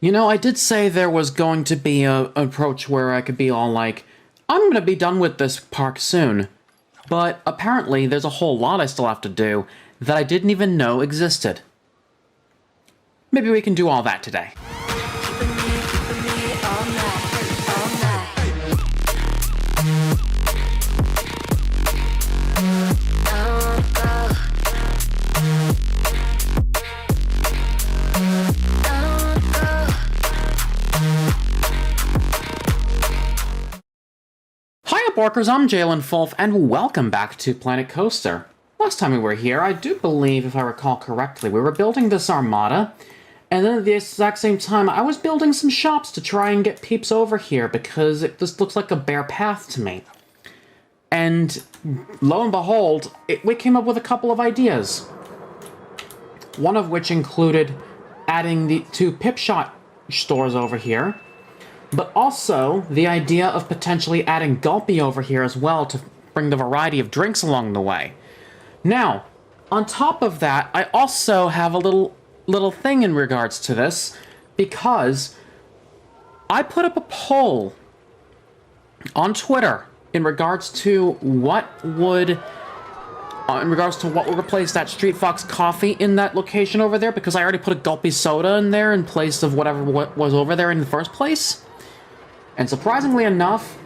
You know, I did say there was going to be an approach where I could be all like, I'm gonna be done with this park soon. But apparently there's a whole lot I still have to do that I didn't even know existed. Maybe we can do all that today. Hiya Borkers, I'm Jalen Fulf, and welcome back to Planet Coaster. Last time we were here, I do believe, if I recall correctly, we were building this armada, and then at the exact same time, I was building some shops to try and get peeps over here, because it just looks like a bare path to me. And lo and behold, we came up with a couple of ideas. One of which included adding the 2 Pipshot stores over here, but also the idea of potentially adding Gulpee over here as well to bring the variety of drinks along the way. Now, on top of that, I also have a little thing in regards to this, because I put up a poll on Twitter in regards to what would replace that Street Fox coffee in that location over there, because I already put a Gulpee soda in there in place of whatever was over there in the first place. And surprisingly enough,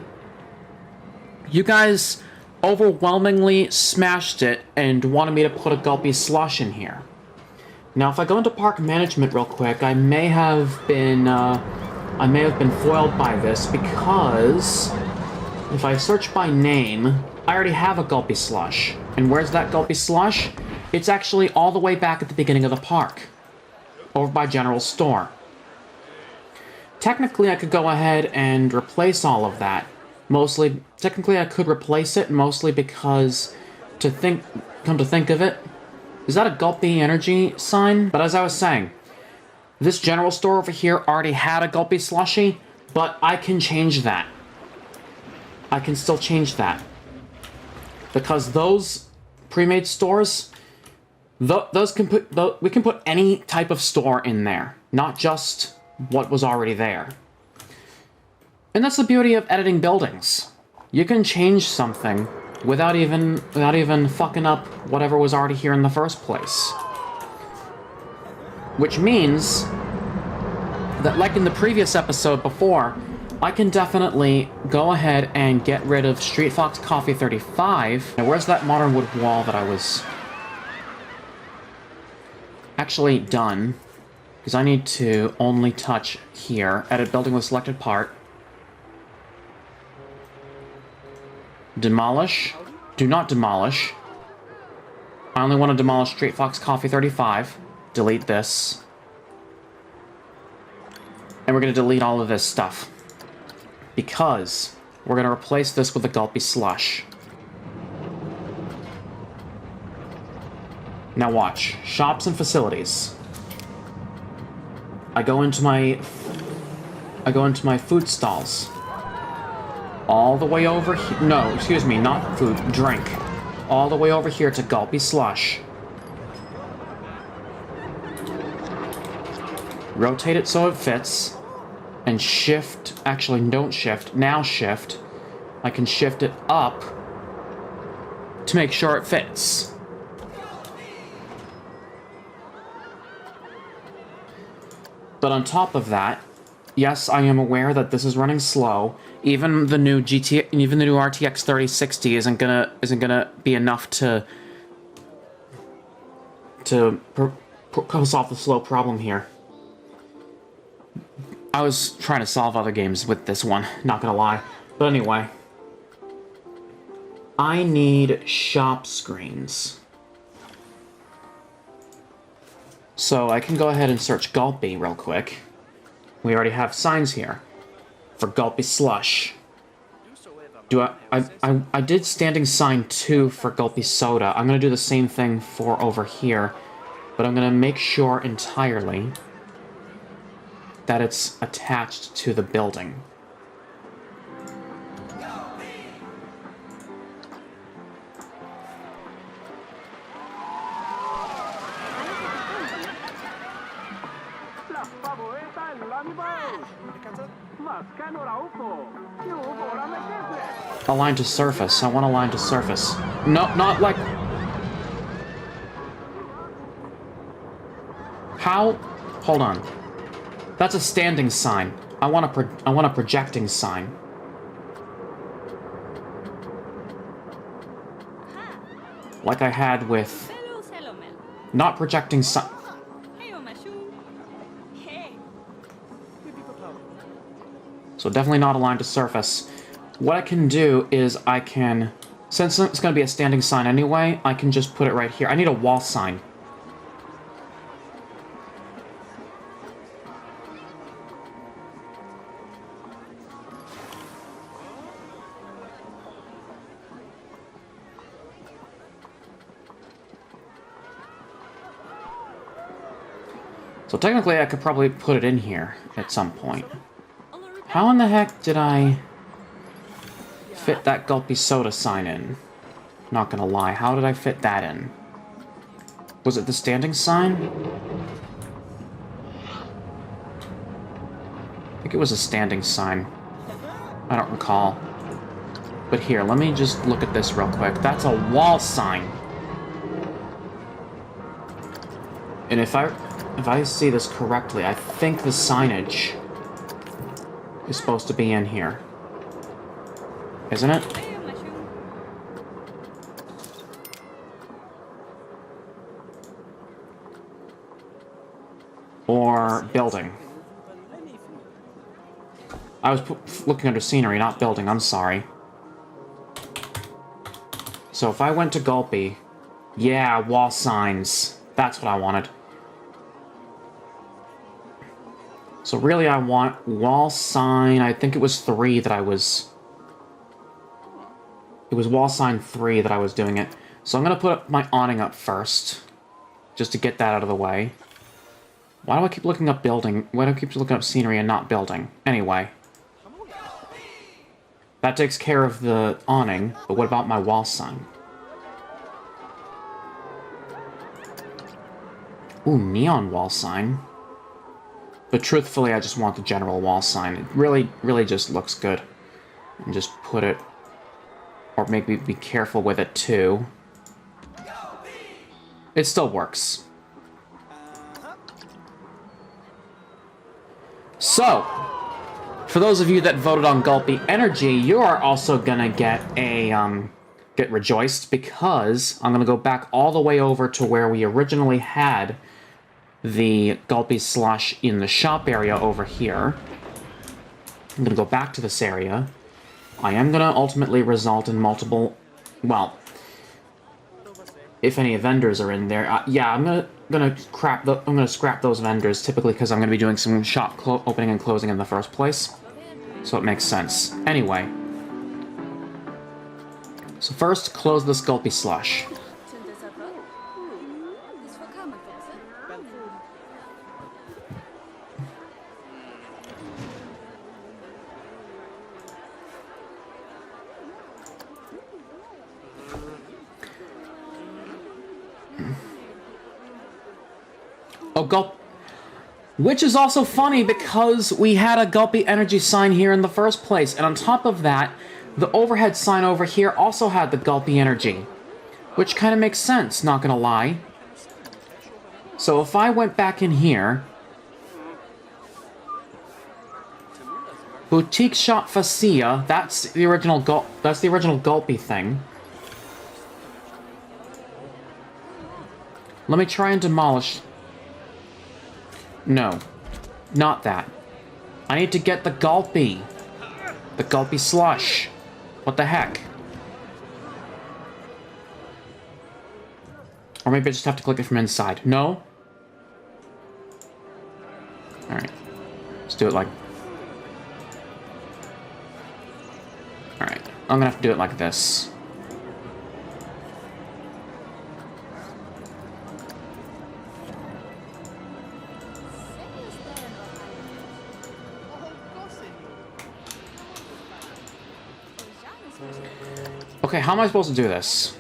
you guys overwhelmingly smashed it and wanted me to put a Gulpee slush in here. Now, if I go into park management real quick, I may have been foiled by this, because if I search by name, I already have a Gulpee slush. And where's that Gulpee slush? It's actually all the way back at the beginning of the park, over by General Store. Technically, I could go ahead and replace all of that. Technically I could replace it, mostly because, come to think of it, is that a Gulpee energy sign? But as I was saying, this General Store over here already had a Gulpee slushie, but I can change that. I can still change that. Because those pre-made stores, we can put any type of store in there, not just what was already there. And that's the beauty of editing buildings. You can change something without even fucking up whatever was already here in the first place. Which means that, like in the previous episode before, I can definitely go ahead and get rid of Street Fox Coffee 35. Now, where's that modern wood wall that I was actually done? Because I need to only touch here. Edit building with selected part. Demolish. Do not demolish. I only want to demolish Street Fox Coffee 35. Delete this. And we're going to delete all of this stuff, because we're going to replace this with a Gulpee slush. Now watch. Shops and facilities. I go into my food stalls. All the way over here. No, excuse me, not food, drink. All the way over here to Gulpee slush. Rotate it so it fits. And shift, actually don't shift, now shift. I can shift it up to make sure it fits. But on top of that, yes, I am aware that this is running slow. Even the new RTX 3060 isn't gonna be enough to solve the slow problem here. I was trying to solve other games with this one, not gonna lie. But anyway, I need shop screens. So I can go ahead and search Gulpee real quick. We already have signs here for Gulpee slush. I did standing sign 2 for Gulpee soda. I'm gonna do the same thing for over here, but I'm gonna make sure entirely that it's attached to the building. Align to surface. I want to align to surface. No, not like... How? Hold on. That's a standing sign. I want a projecting sign. Like I had with... Not projecting sign... So definitely not aligned to surface. What I can do is I can... Since it's going to be a standing sign anyway, I can just put it right here. I need a wall sign. So technically I could probably put it in here at some point. How in the heck did I fit that Gulpee soda sign in? Not gonna lie, how did I fit that in? Was it the standing sign? I think it was a standing sign. I don't recall. But here, let me just look at this real quick. That's a wall sign. And if I see this correctly, I think the signage is supposed to be in here. Isn't it? Or building. I was looking under scenery, not building, I'm sorry. So if I went to Gulpee, yeah, wall signs. That's what I wanted. So really I want wall sign, I think it was 3 that I was... It was wall sign 3 that I was doing it. So I'm going to put my awning up first, just to get that out of the way. Why do I keep looking up building? Why do I keep looking up scenery and not building? Anyway. That takes care of the awning, but what about my wall sign? Ooh, neon wall sign. But truthfully, I just want the general wall sign. It really just looks good. And just put it... Or maybe be careful with it, too. It still works. So, for those of you that voted on Gulpee Energy, you are also gonna get a, get rejoiced, because I'm gonna go back all the way over to where we originally had the Gulpee slush in the shop area over here. I'm gonna go back to this area. I am gonna ultimately result in multiple... Well, if any vendors are in there, yeah, I'm gonna scrap those vendors, typically because I'm gonna be doing some shop opening and closing in the first place. So it makes sense. Anyway. So first, close this Gulpee slush. Oh, Gulp... Which is also funny because we had a Gulpee Energy sign here in the first place, and on top of that, the overhead sign over here also had the Gulpee Energy. Which kind of makes sense, not gonna lie. So if I went back in here... Boutique Shop Facia, that's the original Gulpee thing. Let me try and demolish... No. Not that. I need to get the Gulpee. The Gulpee slush. What the heck? Or maybe I just have to click it from inside. No? Alright. Let's do it like... Alright. I'm gonna have to do it like this. Okay, how am I supposed to do this?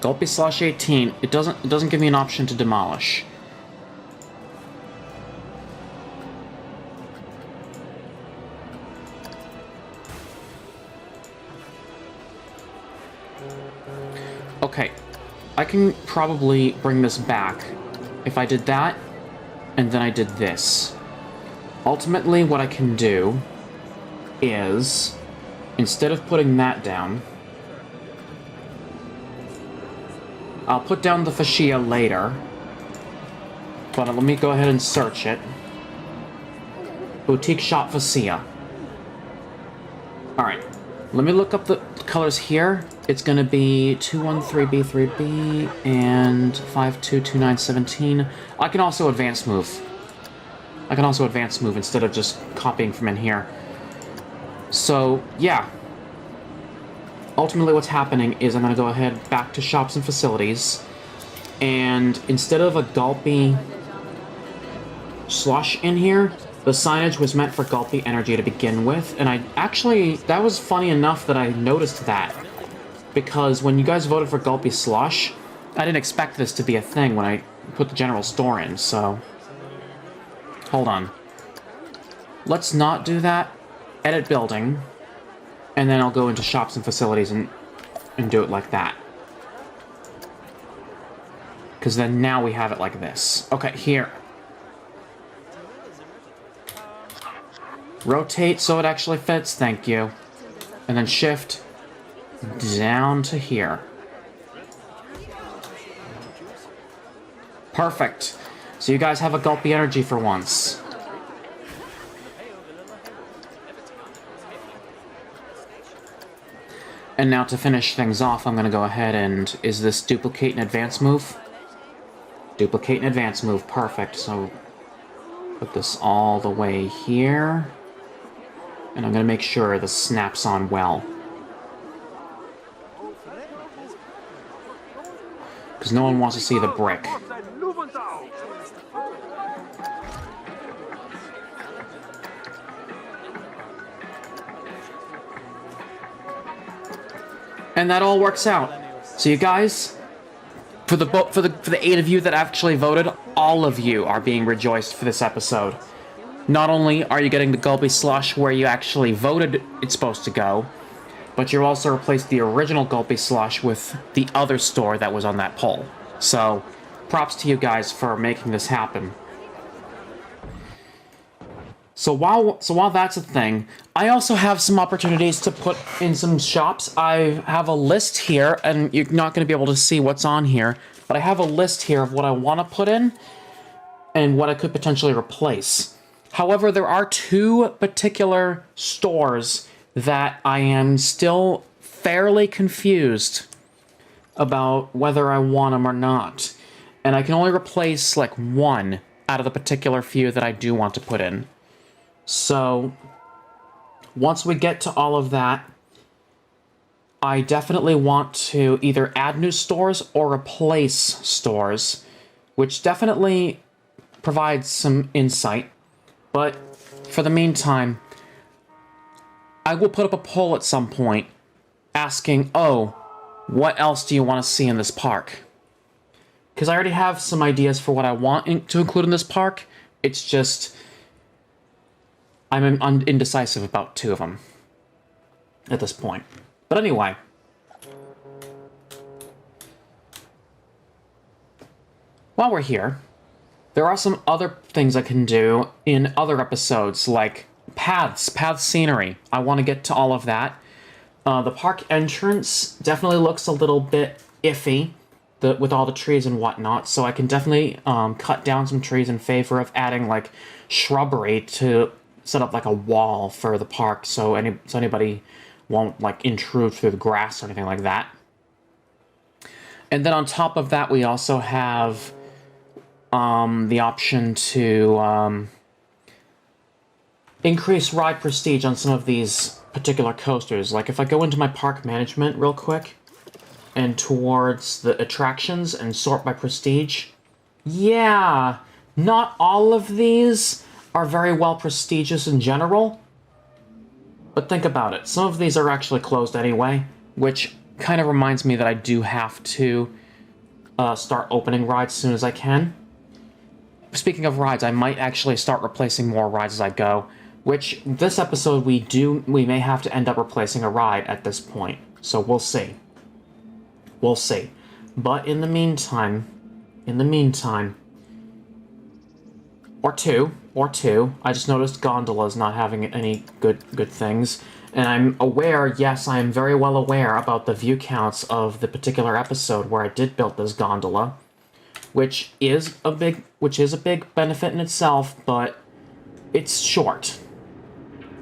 Gulpee slash 18. It doesn't give me an option to demolish. Okay, I can probably bring this back if I did that, and then I did this. Ultimately, what I can do is, instead of putting that down, I'll put down the fascia later, but let me go ahead and search it. Boutique shop fascia. Alright, let me look up the colors here. It's going to be 213B3B and 522917. I can also advance move. Instead of just copying from in here. So, yeah. Ultimately what's happening is I'm going to go ahead back to shops and facilities, and instead of a Gulpee slush in here, the signage was meant for Gulpee energy to begin with, and that was funny enough that I noticed that, because when you guys voted for Gulpee slush, I didn't expect this to be a thing when I put the general store in, so... Hold on. Let's not do that. Edit building. And then I'll go into shops and facilities and do it like that. Because then now we have it like this. Okay, here. Rotate so it actually fits, thank you. And then shift down to here. Perfect. So you guys have a Gulpee energy for once. And now to finish things off, I'm going to go ahead and... Is this duplicate and advance move? Duplicate and advance move, perfect. So put this all the way here. And I'm going to make sure this snaps on well. Because no one wants to see the brick. And that all works out. So you guys, for the 8 of you that actually voted, all of you are being rejoiced for this episode. Not only are you getting the Gulpee slush where you actually voted it's supposed to go, but you also replaced the original Gulpee slush with the other store that was on that poll. So, props to you guys for making this happen. So while that's a thing, I also have some opportunities to put in some shops. I have a list here, and you're not going to be able to see what's on here, but I have a list here of what I want to put in and what I could potentially replace. However, there are 2 particular stores that I am still fairly confused about whether I want them or not. And I can only replace, like, 1 out of the particular few that I do want to put in. So, once we get to all of that, I definitely want to either add new stores or replace stores, which definitely provides some insight. But for the meantime, I will put up a poll at some point asking, oh, what else do you want to see in this park? Because I already have some ideas for what I want to include in this park. It's just... I'm indecisive about 2 of them at this point. But anyway. While we're here, there are some other things I can do in other episodes, like path scenery. I want to get to all of that. The park entrance definitely looks a little bit iffy with all the trees and whatnot, so I can definitely cut down some trees in favor of adding, like, shrubbery to set up like a wall for the park so anybody won't like intrude through the grass or anything like that. And then on top of that, we also have the option to increase ride prestige on some of these particular coasters. Like if I go into my park management real quick and towards the attractions and sort by prestige, yeah, not all of these are very well prestigious in general, but think about it. Some of these are actually closed anyway, which kind of reminds me that I do have to start opening rides as soon as I can. Speaking of rides, I might actually start replacing more rides as I go, which this episode we may have to end up replacing a ride at this point. So we'll see. We'll see. But in the meantime, or two, I just noticed gondolas not having any good things. And I'm aware, yes, I am very well aware about the view counts of the particular episode where I did build this gondola, which is a big benefit in itself, but it's short.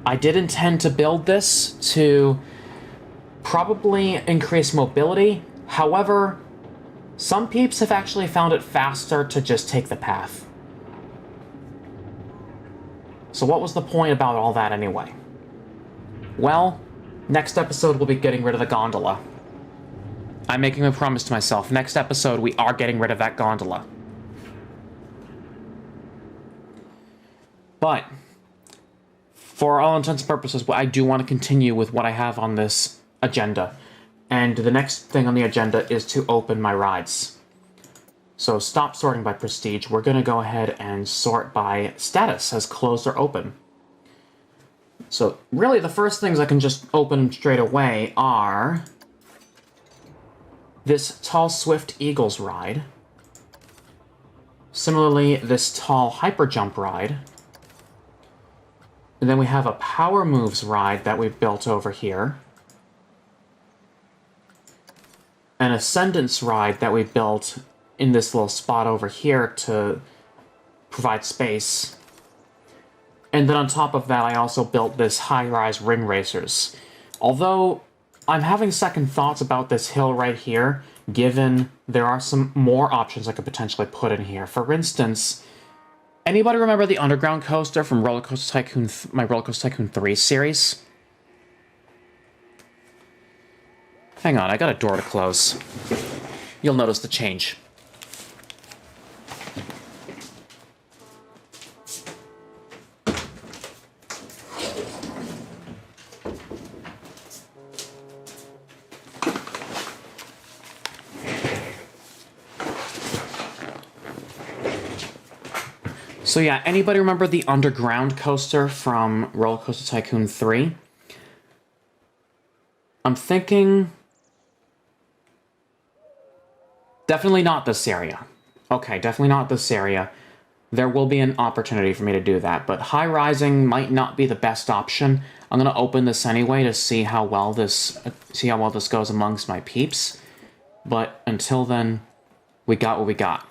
I did intend to build this to probably increase mobility. However, some peeps have actually found it faster to just take the path. So what was the point about all that anyway? Well, next episode we'll be getting rid of the gondola. I'm making a promise to myself. Next episode we are getting rid of that gondola. But, for all intents and purposes, I do want to continue with what I have on this agenda. And the next thing on the agenda is to open my rides. So stop sorting by prestige. We're going to go ahead and sort by status as closed or open. So really the first things I can just open straight away are this Tall Swift Eagles ride. Similarly, this Tall Hyper Jump ride. And then we have a Power Moves ride that we've built over here. An Ascendance ride that we built in this little spot over here to provide space. And then on top of that, I also built this high-rise ring racers. Although, I'm having second thoughts about this hill right here, given there are some more options I could potentially put in here. For instance, anybody remember the underground coaster from Roller Coaster Tycoon, my Roller Coaster Tycoon 3 series? Hang on, I got a door to close. You'll notice the change. So yeah, anybody remember the underground coaster from Roller Coaster Tycoon 3? I'm thinking... definitely not this area. Okay, definitely not this area. There will be an opportunity for me to do that, but high-rising might not be the best option. I'm going to open this anyway to see how well this goes amongst my peeps. But until then, we got what we got.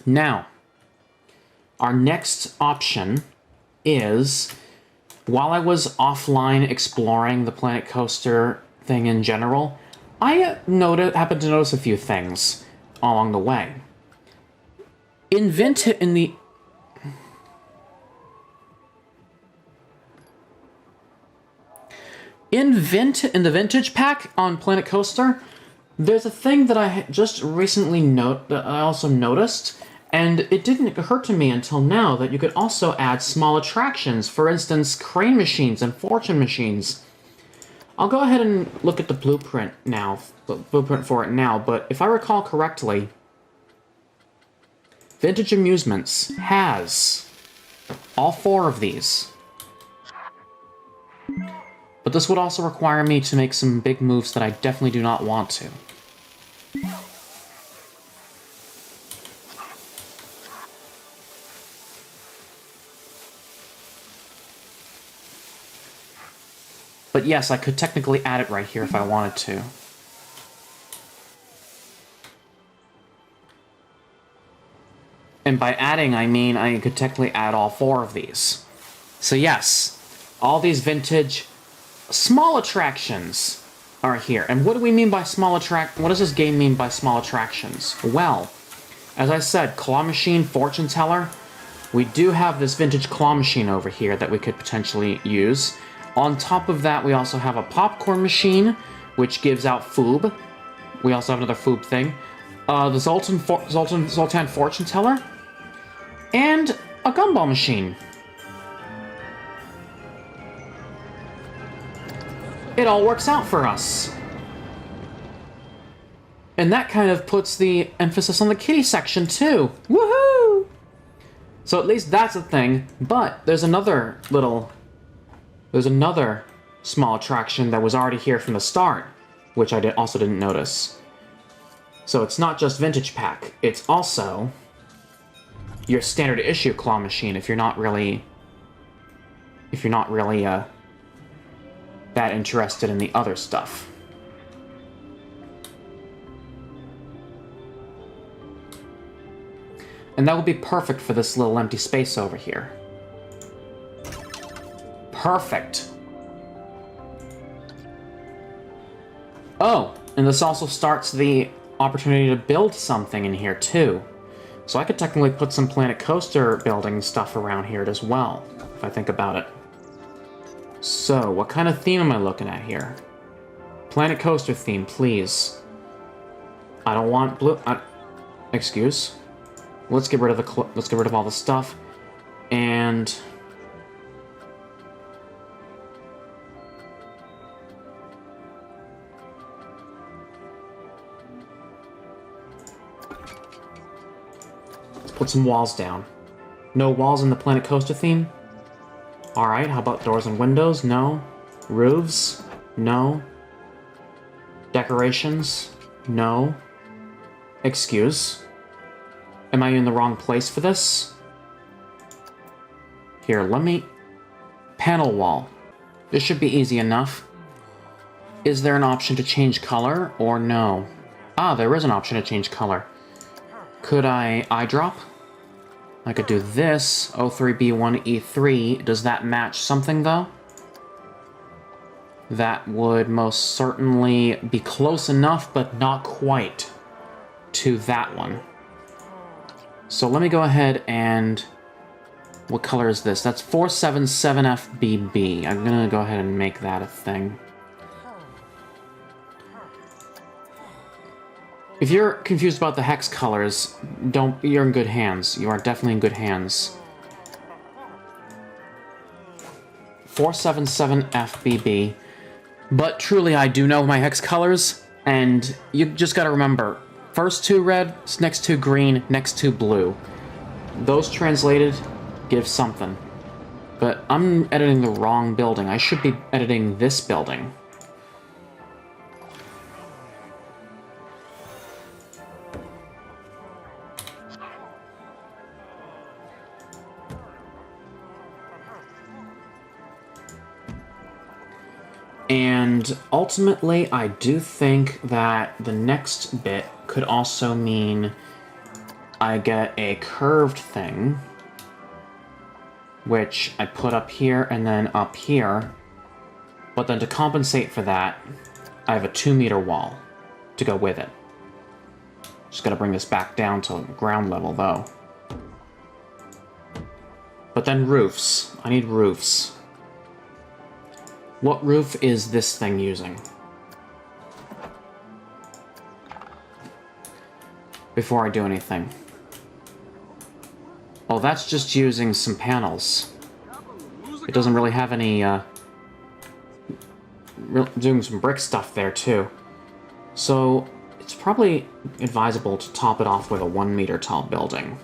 Now, our next option is, while I was offline exploring the Planet Coaster thing in general, I happened to notice a few things along the way. In the Vintage Pack on Planet Coaster, there's a thing that I just recently also noticed, and it didn't occur to me until now that you could also add small attractions, for instance, crane machines and fortune machines. I'll go ahead and look at the blueprint for it now, but if I recall correctly, Vintage Amusements has all 4 of these. But this would also require me to make some big moves that I definitely do not want to. But yes, I could technically add it right here if I wanted to. And by adding, I mean I could technically add all 4 of these. So yes, all these vintage small attractions are here. And what do we mean by what does this game mean by small attractions? Well, as I said, claw machine, fortune teller. We do have this vintage claw machine over here that we could potentially use. On top of that, we also have a popcorn machine, which gives out foob. We also have another foob thing. The Zoltan fortune teller. And a gumball machine. It all works out for us. And that kind of puts the emphasis on the kitty section, too. Woohoo! So at least that's a thing, but there's another small attraction that was already here from the start, which I also didn't notice. So it's not just Vintage Pack, it's also your standard issue claw machine if you're not really that interested in the other stuff. And that would be perfect for this little empty space over here. Perfect. Oh, and this also starts the opportunity to build something in here too. So I could technically put some Planet Coaster building stuff around here as well, if I think about it. So, what kind of theme am I looking at here? Planet Coaster theme, please. I don't want blue... excuse. Let's get rid of all the stuff, and let's put some walls down. No walls in the Planet Coaster theme? Alright, how about doors and windows? No. Roofs? No. Decorations? No. Excuse. Am I in the wrong place for this? Here, let me... Panel wall. This should be easy enough. Is there an option to change color, or no? Ah, there is an option to change color. Could I eyedrop? I could do this, O3B1E3. Does that match something, though? That would most certainly be close enough, but not quite, to that one. So let me go ahead and... What color is this? That's 477FBB. I'm gonna go ahead and make that a thing. If you're confused about the hex colors, you're in good hands. You are definitely in good hands. 477FBB. But truly, I do know my hex colors, and you just gotta remember, first two red, next two green, next two blue. Those translated give something. But I'm editing the wrong building. I should be editing this building. And ultimately, I do think that the next bit could also mean I get a curved thing, which I put up here and then up here. But then to compensate for that, I have a 2-meter wall to go with it. Just gotta bring this back down to ground level, though. But then roofs. I need roofs. What roof is this thing using? Before I do anything. Oh, that's just using some panels. It doesn't really have any, doing some brick stuff there, too. So, it's probably advisable to top it off with a 1-meter tall building.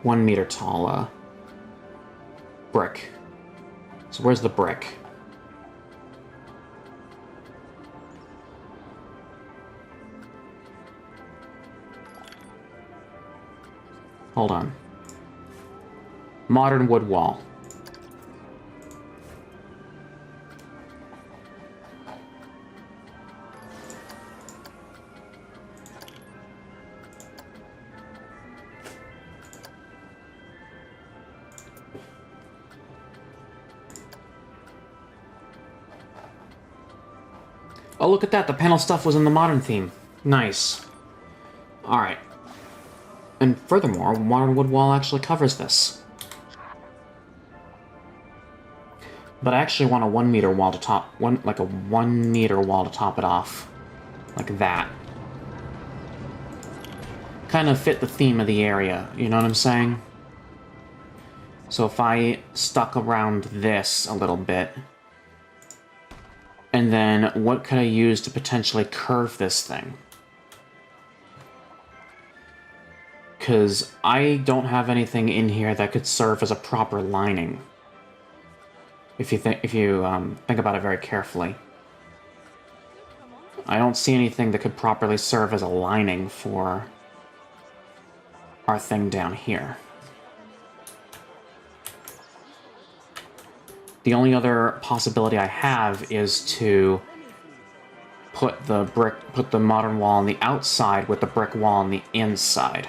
1-meter tall, brick. So where's the brick? Hold on. Modern wood wall. Oh, look at that. The panel stuff was in the modern theme. Nice. Alright. And furthermore, modern wood wall actually covers this. But I actually want a 1-meter wall to top... like a 1-meter wall to top it off. Like that. Kind of fit the theme of the area, you know what I'm saying? So if I stuck around this a little bit... And then, what could I use to potentially curve this thing? because I don't have anything in here that could serve as a proper lining. If you think about it very carefully, I don't see anything that could properly serve as a lining for our thing down here. The only other possibility I have is to put the modern wall on the outside with the brick wall on the inside,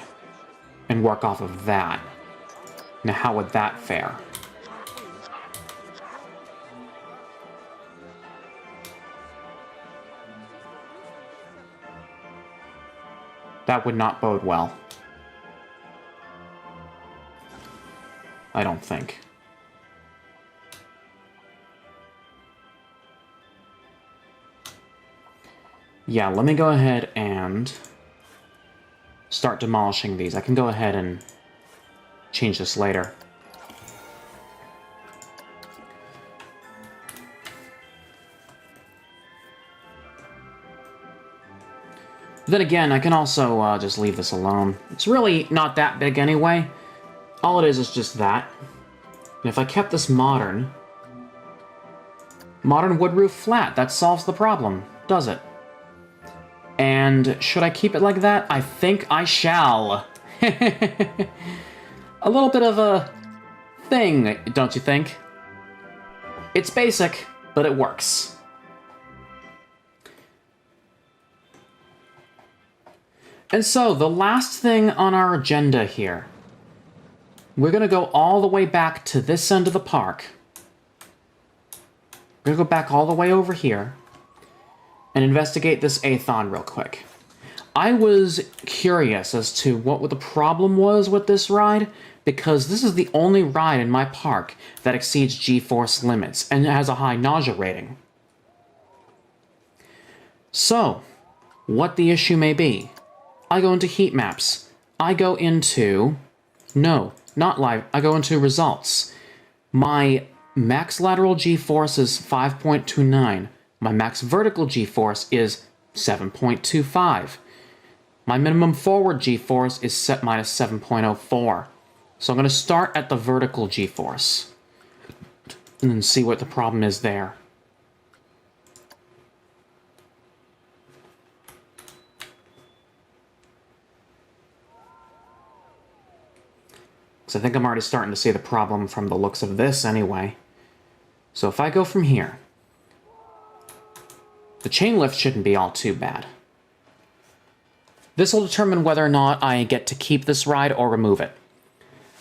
and work off of that. Now, how would that fare? That would not bode well. I don't think. Yeah, let me go ahead and start demolishing these. I can go ahead and change this later. Then again, I can also just leave this alone. It's really not that big anyway. All it is just that. And if I kept this modern wood roof flat, that solves the problem, does it? And should I keep it like that? I think I shall. A little bit of a thing, don't you think? It's basic, but it works. And so, the last thing on our agenda here. We're going to go all the way back to this end of the park. We're going to go back all the way over here and investigate this Athon real quick. I was curious as to what the problem was with this ride, because this is the only ride in my park that exceeds G-force limits and has a high nausea rating. So, what the issue may be. I go into heat maps. I go into... No, not live. I go into results. My max lateral G-force is 5.29. My max vertical G-force is 7.25. My minimum forward G-force is set minus 7.04. So I'm going to start at the vertical G-force and then see what the problem is there. Because I think I'm already starting to see the problem from the looks of this anyway. So if I go from here, the chain lift shouldn't be all too bad. This will determine whether or not I get to keep this ride or remove it.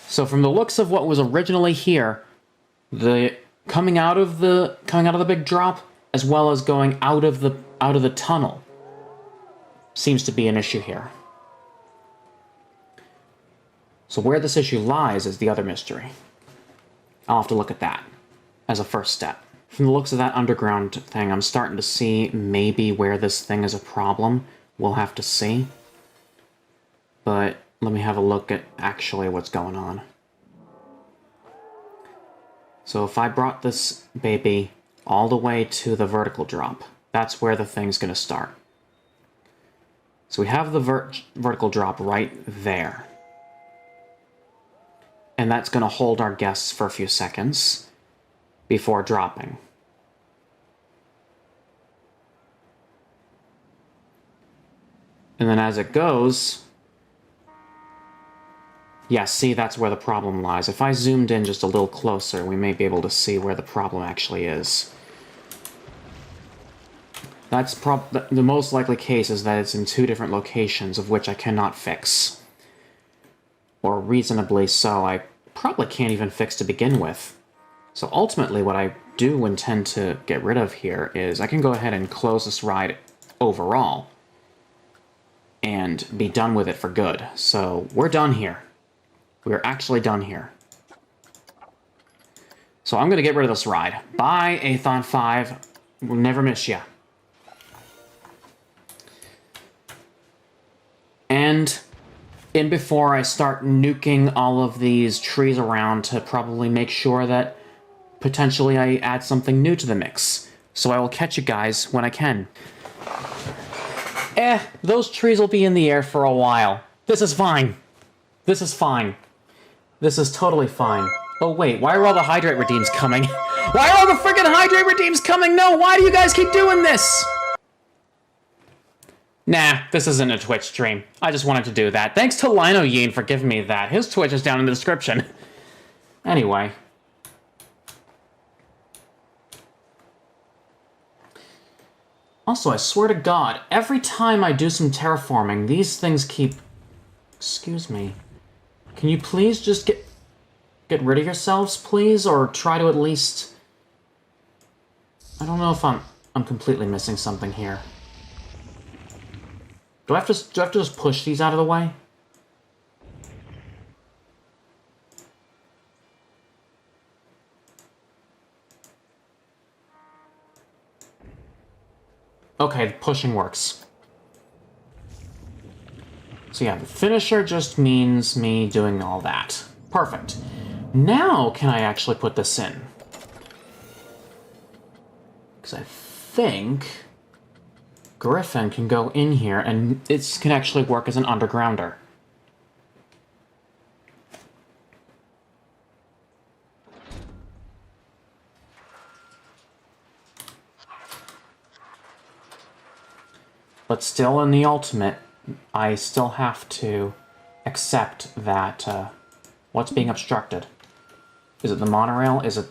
So from the looks of what was originally here, the coming out of the big drop, as well as going out of the tunnel, seems to be an issue here. So where this issue lies is the other mystery. I'll have to look at that as a first step. From the looks of that underground thing, I'm starting to see maybe where this thing is a problem. We'll have to see. But let me have a look at actually what's going on. So if I brought this baby all the way to the vertical drop, that's where the thing's going to start. So we have the vertical drop right there. And that's going to hold our guests for a few seconds before dropping. And then as it goes, yeah, see, that's where the problem lies. If I zoomed in just a little closer, we may be able to see where the problem actually is. That's the most likely case is that it's in two different locations, of which I cannot fix. Or reasonably so, I probably can't even fix to begin with. So ultimately, what I do intend to get rid of here is I can go ahead and close this ride overall and be done with it for good. So we're done here. We're actually done here. So I'm going to get rid of this ride. Bye, Athon 5. We'll never miss ya. And in before I start nuking all of these trees around to probably make sure that potentially I add something new to the mix. So I will catch you guys when I can. Those trees will be in the air for a while. This is fine. This is fine. This is totally fine. Oh wait, why are all the hydrate redeems coming? Why are all the freaking hydrate redeems coming? No, why do you guys keep doing this? Nah, this isn't a Twitch stream. I just wanted to do that. Thanks to Lino Yeen for giving me that. His Twitch is down in the description. Anyway. Also, I swear to God, every time I do some terraforming, these things keep... Excuse me. Can you please just get rid of yourselves, please? Or try to at least... I don't know if I'm completely missing something here. Do I have to just push these out of the way? Okay, pushing works. So yeah, the finisher just means me doing all that. Perfect. Now can I actually put this in? Because I think Griffin can go in here and it can actually work as an undergrounder. But still, in the ultimate, I still have to accept that, what's being obstructed? Is it the monorail? Is it...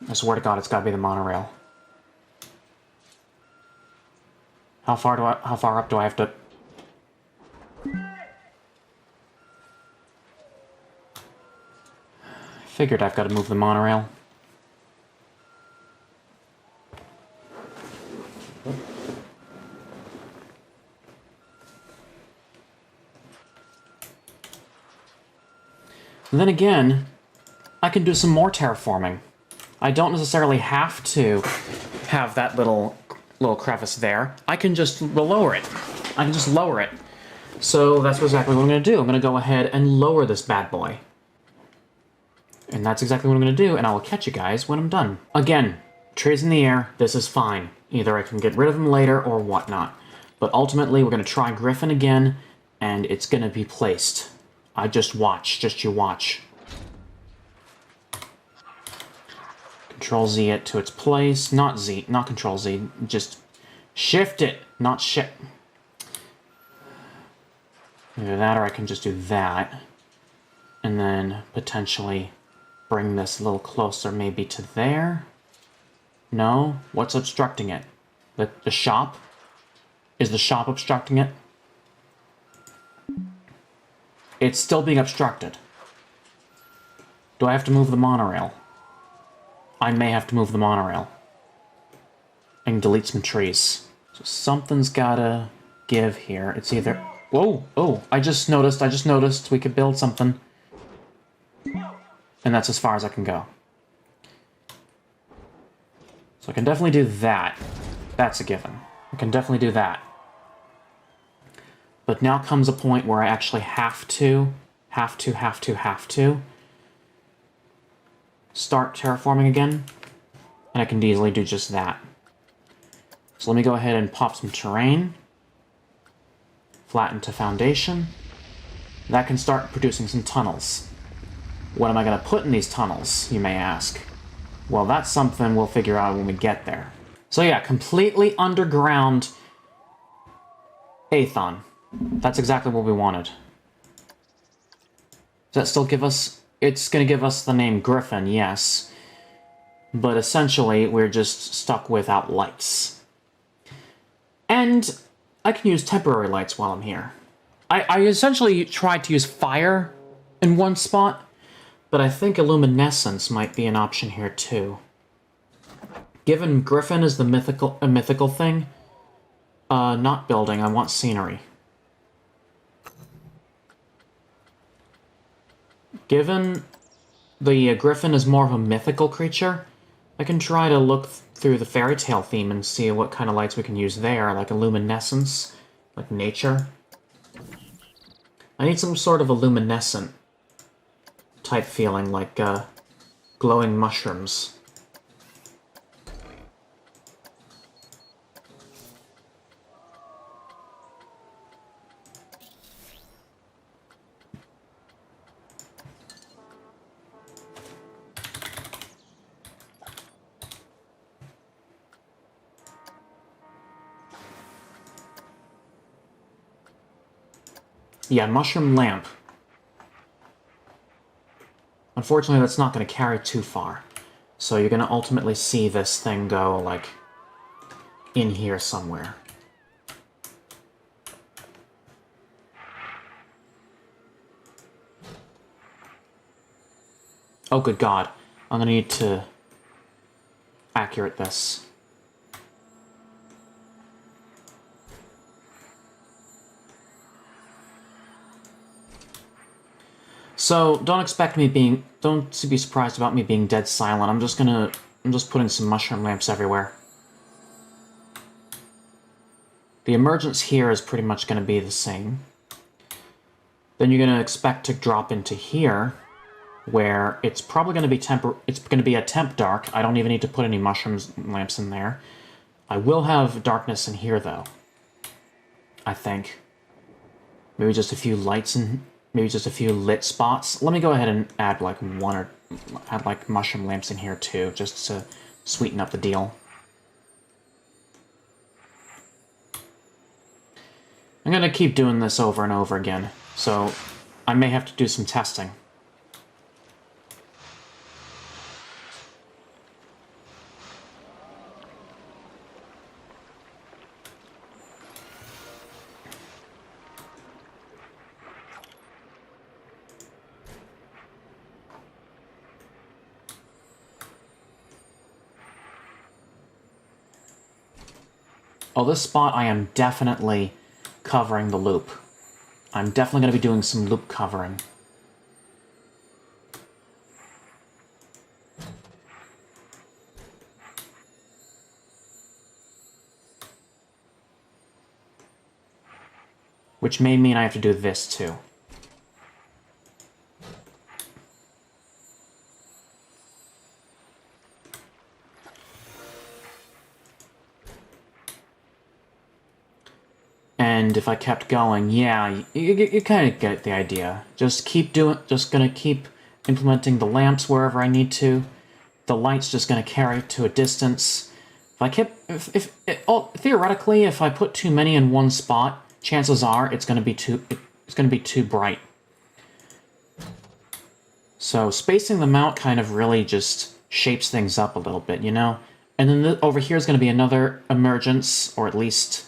I swear to God, it's gotta be the monorail. How far up do I have to... I figured I've got to move the monorail. And then again, I can do some more terraforming. I don't necessarily have to have that little crevice there. I can just lower it. I can just lower it. So that's exactly what I'm going to do. I'm going to go ahead and lower this bad boy. And that's exactly what I'm going to do, and I will catch you guys when I'm done. Again, trees in the air, this is fine. Either I can get rid of them later or whatnot. But ultimately, we're going to try Griffin again, and it's going to be placed. I just watch. Just you watch. Control Z it to its place. Not Control Z. Just shift it. Not shift. Either that or I can just do that. And then potentially bring this a little closer maybe to there. No? What's obstructing it? The shop? Is the shop obstructing it? It's still being obstructed. Do I have to move the monorail? I may have to move the monorail. And delete some trees. So something's gotta give here. It's either... Whoa! Oh, I just noticed we could build something. And that's as far as I can go. So I can definitely do that. That's a given. I can definitely do that. But now comes a point where I actually have to start terraforming again. And I can easily do just that. So let me go ahead and pop some terrain. Flatten to foundation. That can start producing some tunnels. What am I going to put in these tunnels, you may ask? Well, that's something we'll figure out when we get there. So yeah, completely underground Aethon. That's exactly what we wanted. Does that still give us... It's going to give us the name Griffin, yes. But essentially, we're just stuck without lights. And I can use temporary lights while I'm here. I essentially tried to use fire in one spot, but I think illuminescence might be an option here too. Given Griffin is the mythical thing, not building, I want scenery. Given the Griffin is more of a mythical creature, I can try to look through the fairy tale theme and see what kind of lights we can use there, like illuminescence, like nature. I need some sort of a luminescent type feeling, like glowing mushrooms. Yeah, mushroom lamp. Unfortunately, that's not going to carry too far. So you're going to ultimately see this thing go, like, in here somewhere. Oh, good God. I'm going to need to accurate this. So, don't be surprised about me being dead silent. I'm just putting some mushroom lamps everywhere. The emergence here is pretty much going to be the same. Then you're going to expect to drop into here, where it's probably going to be it's going to be a temp dark. I don't even need to put any mushroom lamps in there. I will have darkness in here, though. I think. Maybe just a few lights and maybe just a few lit spots. Let me go ahead and add like add like mushroom lamps in here too, just to sweeten up the deal. I'm gonna keep doing this over and over again, so I may have to do some testing. Oh, this spot I am definitely covering the loop. I'm definitely going to be doing some loop covering. Which may mean I have to do this too. And if I kept going, yeah, you kind of get the idea. Just gonna keep implementing the lamps wherever I need to. The light's just gonna carry to a distance. Theoretically, if I put too many in one spot, chances are it's gonna be too bright. So spacing them out kind of really just shapes things up a little bit, you know? And then over here is gonna be another emergence, or at least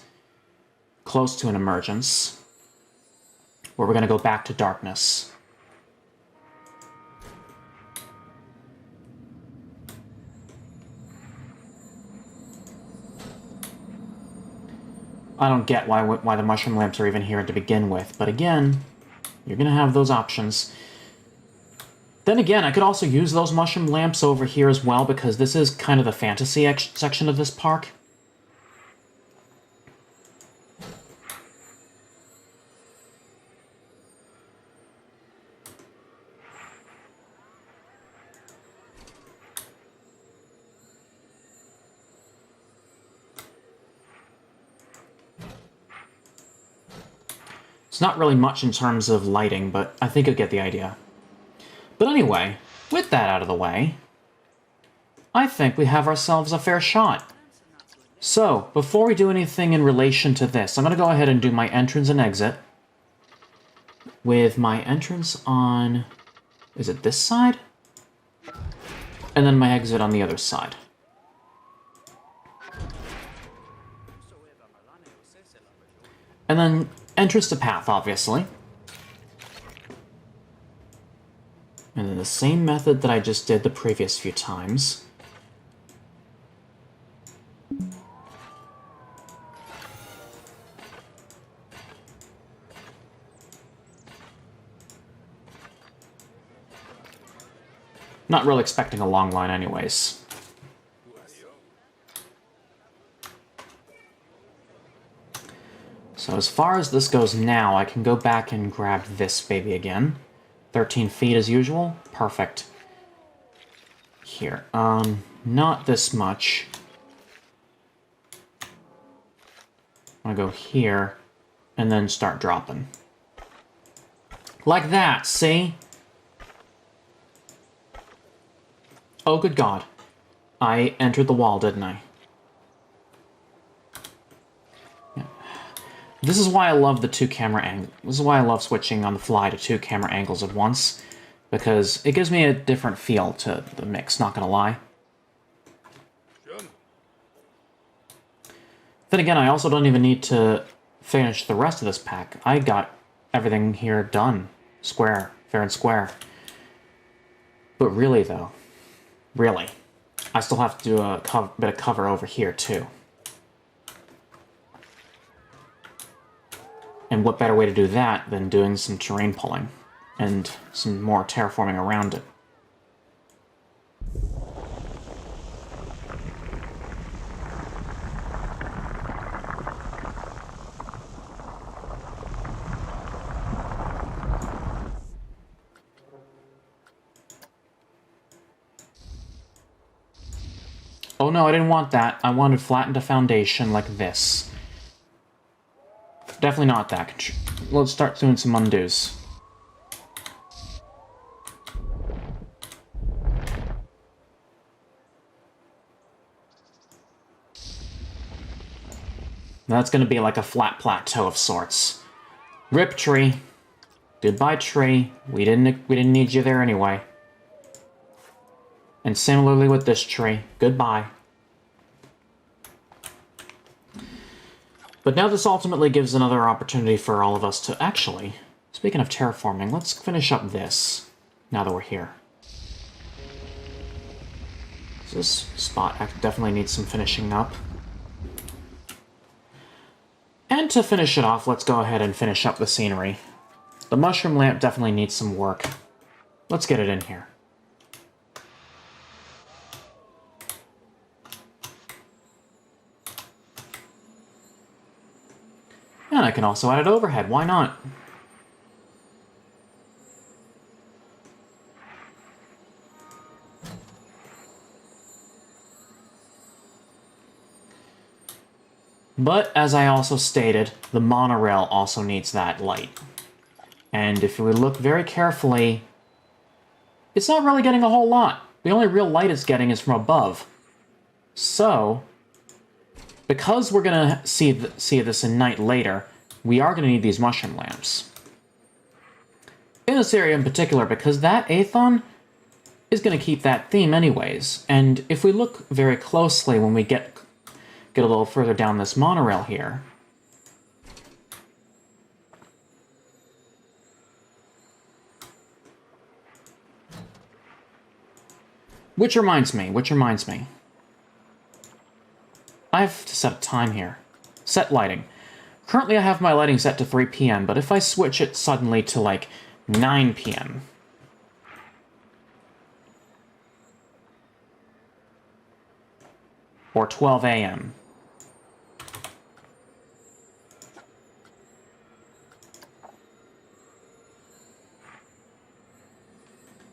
close to an emergence, where we're going to go back to darkness. I don't get why the mushroom lamps are even here to begin with, but again, you're going to have those options. Then again, I could also use those mushroom lamps over here as well, because this is kind of the fantasy section of this park. It's not really much in terms of lighting, but I think you'll get the idea. But anyway, with that out of the way, I think we have ourselves a fair shot. So, before we do anything in relation to this, I'm going to go ahead and do my entrance and exit. With my entrance on... is it this side? And then my exit on the other side. And then entrance to path, obviously. And then the same method that I just did the previous few times. Not really expecting a long line anyways. So as far as this goes now, I can go back and grab this baby again. 13 feet as usual. Perfect. Here. Not this much. I'm gonna go here, and then start dropping. Like that, see? Oh, good God. I entered the wall, didn't I? This is why I love the two camera angles. This is why I love switching on the fly to two camera angles at once, because it gives me a different feel to the mix, not gonna lie. Then again, I also don't even need to finish the rest of this pack. I got everything here done. Square. Fair and square. But really, though, really, I still have to do a bit of cover over here, too. And what better way to do that than doing some terrain pulling and some more terraforming around it. Oh no, I didn't want that. I wanted flattened a foundation like this. Definitely not that. Let's start doing some undos. That's going to be like a flat plateau of sorts. Rip tree. Goodbye tree. We didn't need you there anyway. And similarly with this tree. Goodbye. But now this ultimately gives another opportunity for all of us to actually, speaking of terraforming, let's finish up this, now that we're here. This spot definitely needs some finishing up. And to finish it off, let's go ahead and finish up the scenery. The mushroom lamp definitely needs some work. Let's get it in here. And I can also add it overhead, why not? But, as I also stated, the monorail also needs that light. And if we look very carefully, it's not really getting a whole lot. The only real light it's getting is from above. So, because we're going to see this in night later, we are going to need these mushroom lamps. In this area in particular, because that Aethon is going to keep that theme anyways. And if we look very closely when we get a little further down this monorail here, which reminds me, I have to set a time here. Set lighting. Currently I have my lighting set to 3 p.m., but if I switch it suddenly to like 9 p.m. or 12 a.m.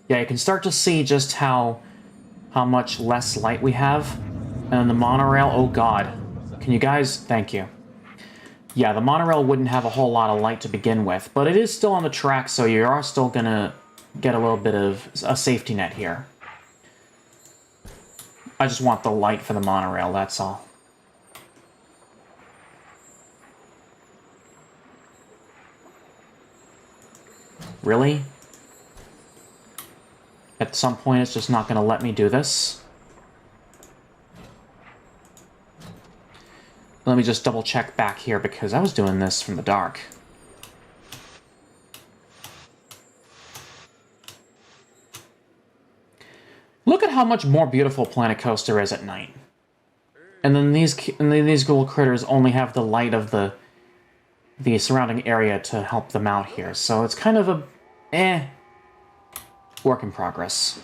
Yeah, you can start to see just how much less light we have. And then the monorail, oh god. Can you guys... Thank you. Yeah, the monorail wouldn't have a whole lot of light to begin with, but it is still on the track, so you are still gonna get a little bit of a safety net here. I just want the light for the monorail, that's all. Really? At some point it's just not gonna let me do this? Let me just double check back here, because I was doing this from the dark. Look at how much more beautiful Planet Coaster is at night. And then these little critters only have the light of the surrounding area to help them out here. So it's kind of a work in progress.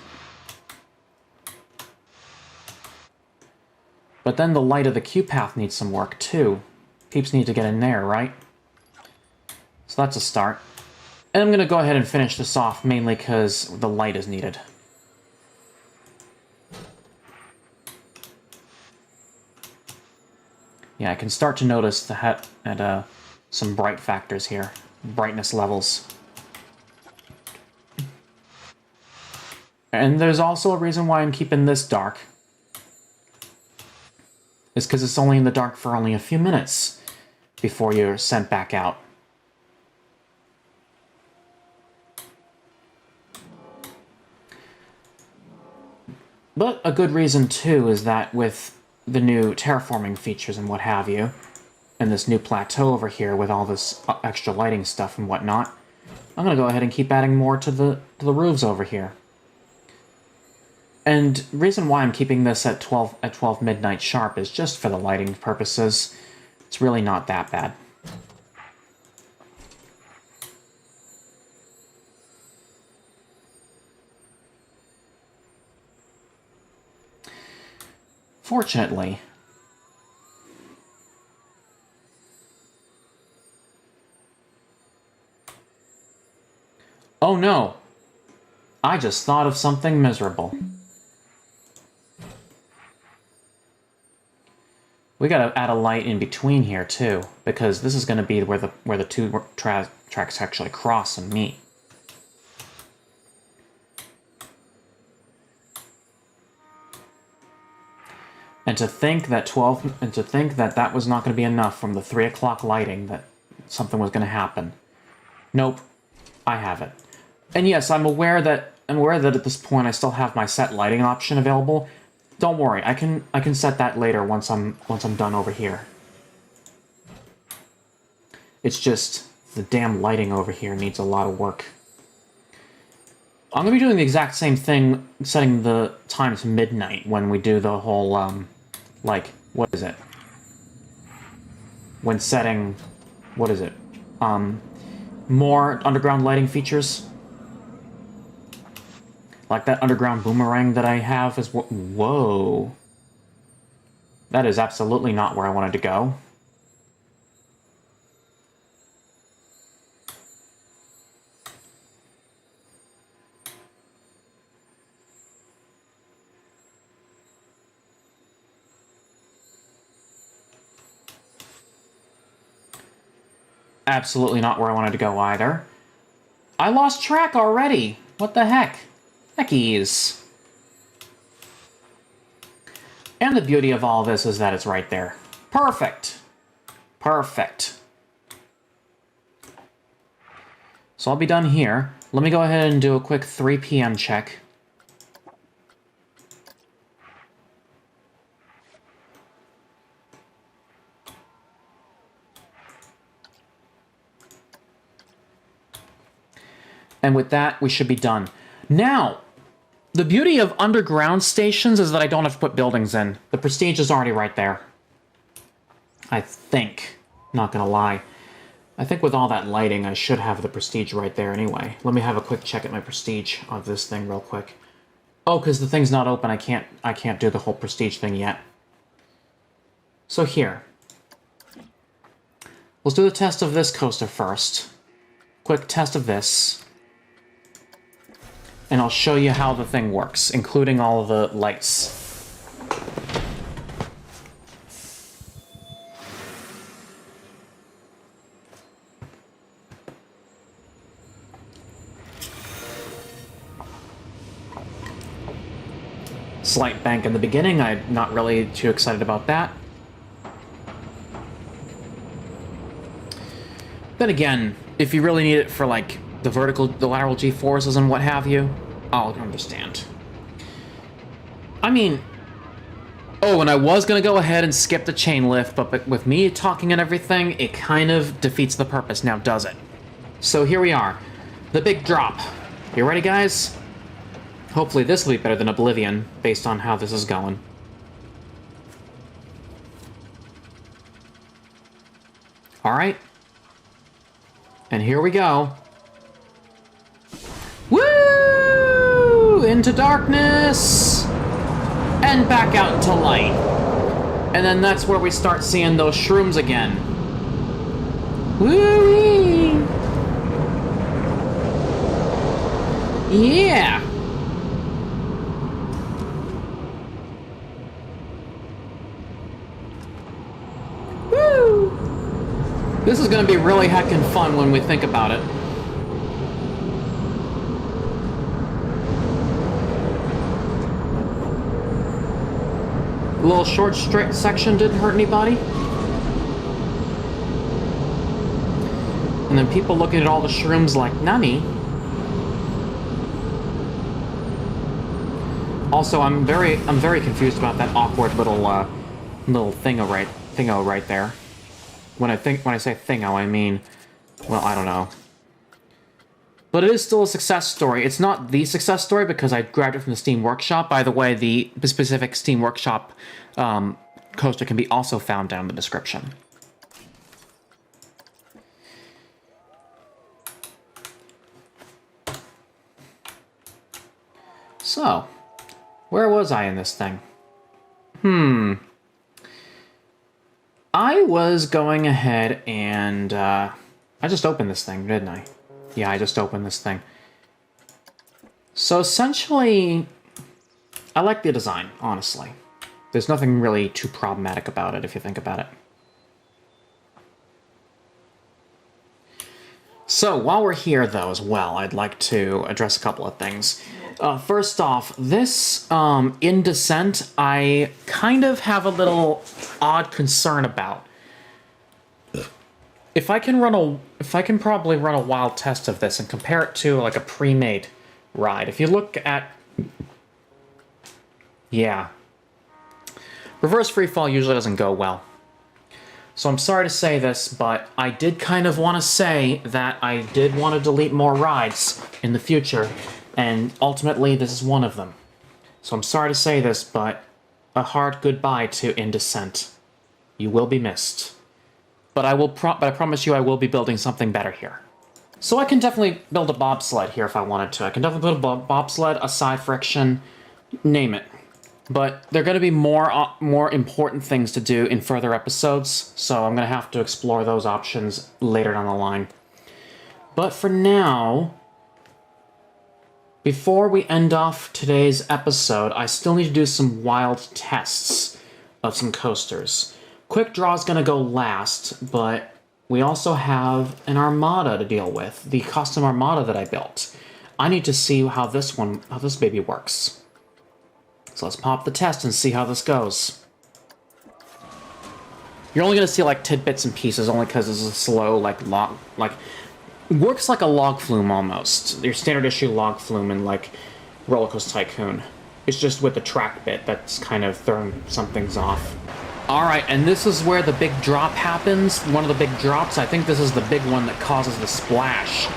But then the light of the Q path needs some work too. Peeps need to get in there, right? So that's a start. And I'm going to go ahead and finish this off mainly because the light is needed. Yeah, I can start to notice some bright factors here. Brightness levels. And there's also a reason why I'm keeping this dark. It's because it's only in the dark for only a few minutes. before you're sent back out. But a good reason, too, is that with the new terraforming features and what have you, and this new plateau over here with all this extra lighting stuff and whatnot, I'm going to go ahead and keep adding more to the roofs over here. And the reason why I'm keeping this at 12 midnight sharp is just for the lighting purposes. It's really not that bad. Fortunately, oh no! I just thought of something miserable. We gotta add a light in between here too, because this is gonna be where the two tracks actually cross and meet. And to think that that was not going to be enough from the 3 o'clock lighting, that something was going to happen. Nope, I have it. And yes, I'm aware that at this point I still have my set lighting option available. Don't worry, I can set that later once I'm done over here. It's just the damn lighting over here needs a lot of work. I'm going to be doing the exact same thing, setting the time to midnight when we do the whole, like, what is it? When setting, what is it? More underground lighting features. Like that underground boomerang that I have is what, whoa. That is absolutely not where I wanted to go. Absolutely not where I wanted to go either. I lost track already. What the heck? Heckies. And the beauty of all this is that it's right there. Perfect. Perfect. So I'll be done here. Let me go ahead and do a quick 3 p.m. check. And with that, we should be done. Now, the beauty of underground stations is that I don't have to put buildings in. The prestige is already right there. I think. Not gonna lie. I think with all that lighting, I should have the prestige right there anyway. Let me have a quick check at my prestige of this thing real quick. Oh, because the thing's not open, I can't do the whole prestige thing yet. So here. Let's do the test of this coaster first. Quick test of this. And I'll show you how the thing works, including all the lights. Slight bank in the beginning, I'm not really too excited about that. Then again, if you really need it for like the lateral G-forces and what have you, I'll understand. I mean, oh, and I was gonna go ahead and skip the chain lift, but with me talking and everything, it kind of defeats the purpose now, does it? So here we are, the big drop. You ready, guys? Hopefully this will be better than Oblivion, based on how this is going. Alright. And here we go. Woo! Into darkness! And back out into light. And then that's where we start seeing those shrooms again. Woo-wee! Yeah! Woo! This is gonna be really heckin' fun when we think about it. A little short straight section didn't hurt anybody. And then people looking at all the shrooms like, Nani? Also, I'm very confused about that awkward little thingo right there. When I say thingo, I mean, well, I don't know. But it is still a success story. It's not the success story because I grabbed it from the Steam Workshop. By the way, the specific Steam Workshop coaster can be also found down in the description. So, where was I in this thing? I was going ahead and, I just opened this thing, didn't I? Yeah, I just opened this thing. So essentially, I like the design, honestly. There's nothing really too problematic about it, if you think about it. So, while we're here, though, as well, I'd like to address a couple of things. First off, this, in Descent, I kind of have a little odd concern about. If I can probably run a wild test of this and compare it to, like, a pre-made ride. If you look at... Yeah. Reverse freefall usually doesn't go well. So I'm sorry to say this, but I did kind of want to say that I did want to delete more rides in the future, and ultimately this is one of them. So I'm sorry to say this, but a hard goodbye to In Descent. You will be missed. But I promise you I will be building something better here. So I can definitely build a bobsled here if I wanted to. I can definitely build a bobsled, a side friction, name it. But there are going to be more important things to do in further episodes, so I'm going to have to explore those options later down the line. But for now, before we end off today's episode, I still need to do some wild tests of some coasters. Quick Draw is going to go last, but we also have an Armada to deal with, the custom Armada that I built. I need to see how this baby works. So let's pop the test and see how this goes. You're only going to see, like, tidbits and pieces, only because it's a slow, like, works like a log flume, almost. Your standard issue log flume in, like, Roller Coaster Tycoon. It's just with the track bit that's kind of throwing some things off. Alright, and this is where the big drop happens. One of the big drops. I think this is the big one that causes the splash.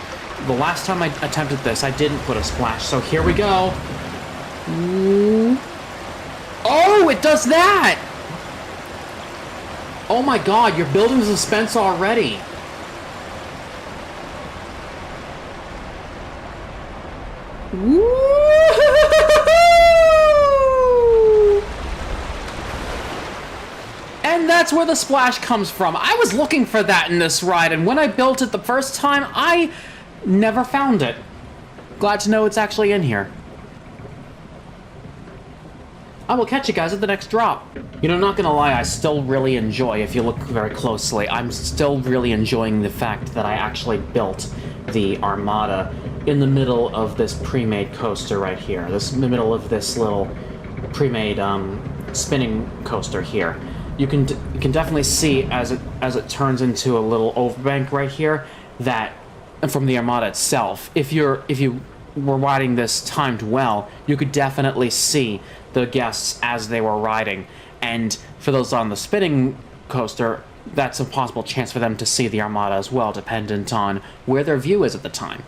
The last time I attempted this, I didn't put a splash, so here we go. Ooh. Oh, it does that! Oh my god, you're building suspense already. Woo! And that's where the splash comes from. I was looking for that in this ride, and when I built it the first time, I never found it. Glad to know it's actually in here. I will catch you guys at the next drop. You know, not gonna lie, I still really enjoy, if you look very closely, I'm still really enjoying the fact that I actually built the Armada in the middle of this pre-made coaster right here. In the middle of this little pre-made spinning coaster here. You can definitely see as it turns into a little overbank right here that from the Armada itself. If you were riding this timed well, you could definitely see the guests as they were riding, and for those on the spinning coaster, that's a possible chance for them to see the Armada as well, dependent on where their view is at the time.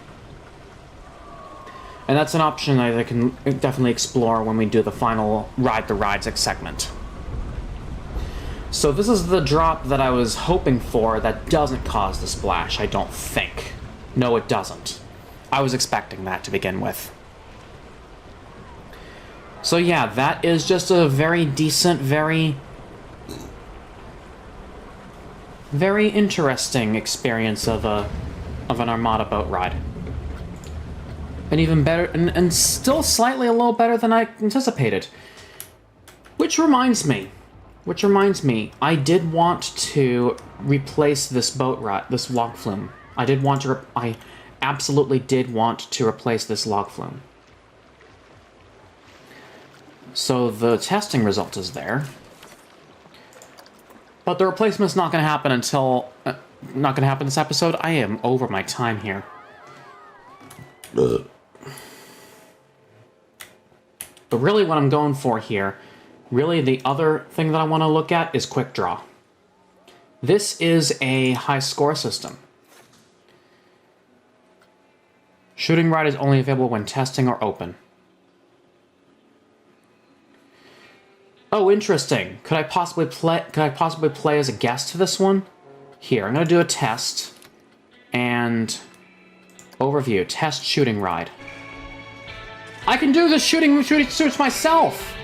And that's an option I can definitely explore when we do the final Ride the Rides segment. So this is the drop that I was hoping for that doesn't cause the splash, I don't think. No, it doesn't. I was expecting that to begin with. So yeah, that is just a very decent, very interesting experience of an Armada boat ride. And even better, and still slightly a little better than I anticipated. Which reminds me, I did want to replace this boat ride, this log flume. I absolutely did want to replace this log flume. So the testing result is there. But the replacement's not going to happen until not gonna happen this episode. I am over my time here. But really what I'm going for here, really the other thing that I want to look at is quick draw. This is a high score system. Shooting ride is only available when testing or open. Oh, interesting. Could I possibly play as a guest to this one? Here, I'm gonna do a test and overview. Test shooting ride. I can do the shooting suits myself.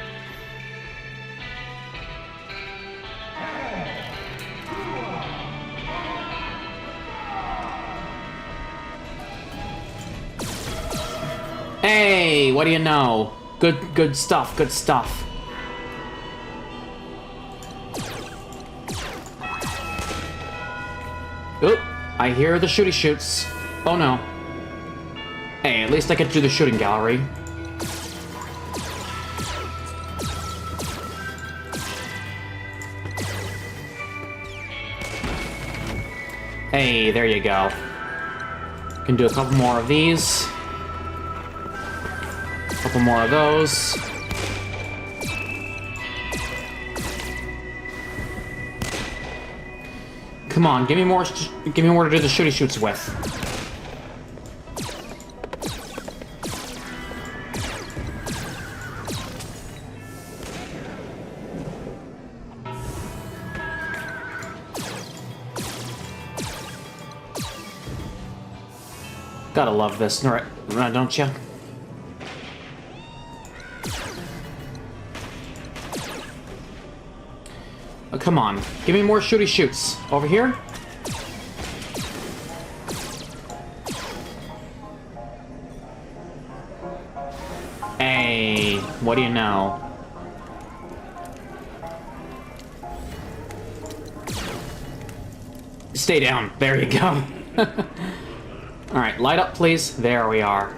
Hey, what do you know? Good stuff, good stuff. Oop, I hear the shooty shoots. Oh no. Hey, at least I get to the shooting gallery. Hey, there you go. Can do a couple more of these. A couple more of those. Come on, give me more to do the shooty shoots with. Gotta love this, don't you? Oh, come on, give me more shooty shoots. Over here? Hey, what do you know? Stay down, there you go. Alright, light up please. There we are.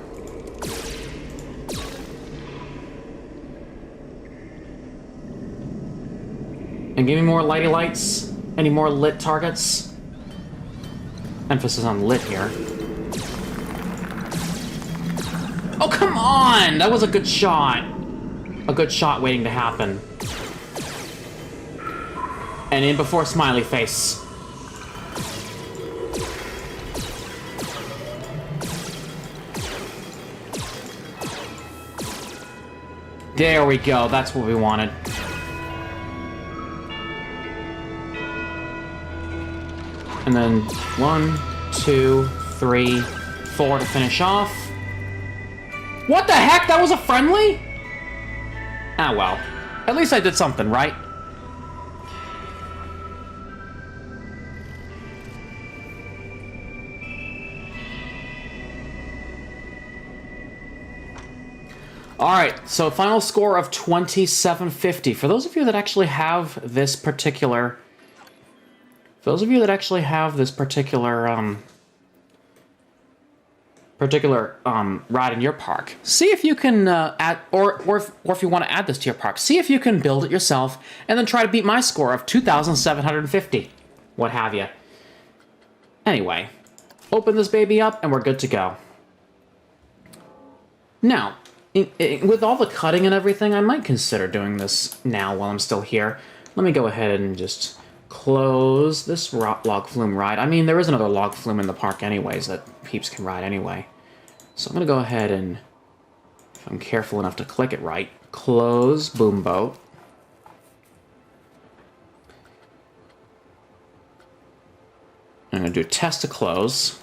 And give me more lighty lights. Any more lit targets? Emphasis on lit here. Oh, come on! That was a good shot. A good shot waiting to happen. And in before smiley face. There we go, that's what we wanted. And then 1, 2, 3, 4 to finish off. What the heck? That was a friendly? Ah, well. At least I did something, right? Alright, so final score of 2750. For those of you that actually have this particular... ride in your park, see if you can add, or if you want to add this to your park, see if you can build it yourself, and then try to beat my score of 2,750. What have you. Anyway, open this baby up, and we're good to go. Now, with all the cutting and everything, I might consider doing this now while I'm still here. Let me go ahead and just close this log flume ride. I mean, there is another log flume in the park anyways that peeps can ride anyway. So I'm going to go ahead and, if I'm careful enough to click it right, close Boom Boat. I'm going to do a test to close